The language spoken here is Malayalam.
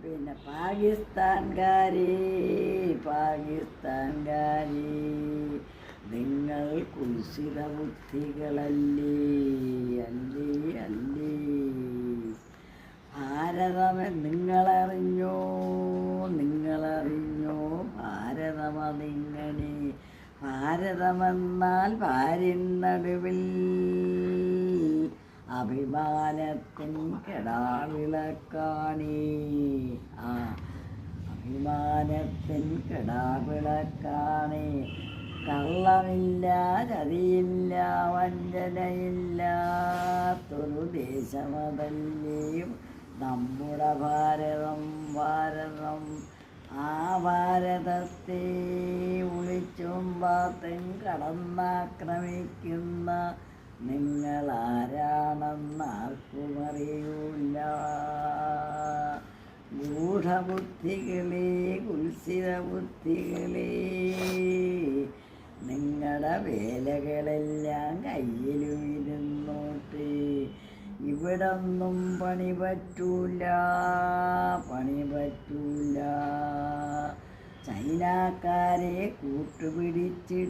പിന്നെ പാകിസ്ഥാൻകാരേ നിങ്ങൾ കുൽസിത ബുദ്ധികളല്ലേ, അല്ലേ അല്ലേ. നിങ്ങളറിഞ്ഞോ ഭാരതമതിങ്ങനെ. ഭാരതമെന്നാൽ ഭാര്യൻ നടുവിൽ അഭിമാനത്തിൻ കെടാവിളക്കാണേ. അഭിമാനത്തിൻ കെടാവിളക്കാണേ. കള്ളമില്ല, ചതിയില്ല, വഞ്ചനയില്ലാത്തൊരു ദേശമതല്ലേ നമ്മുടെ ഭാരതം. ആ ഭാരതത്തെ ഒളിച്ചും പാത്തും കടന്നാക്രമിക്കുന്ന നിങ്ങളാരാണെന്നാർക്കും അറിയൂല. ഗൂഢബുദ്ധികളെ, കുൽസിത ബുദ്ധികളെ, നിങ്ങളുടെ വേലകളെല്ലാം കയ്യിലും ഇരുന്നോട്ട്. ഇവിടൊന്നും പണി പറ്റൂല. ചൈനക്കാരെ കൂട്ടുപിടിച്ചിട്ട്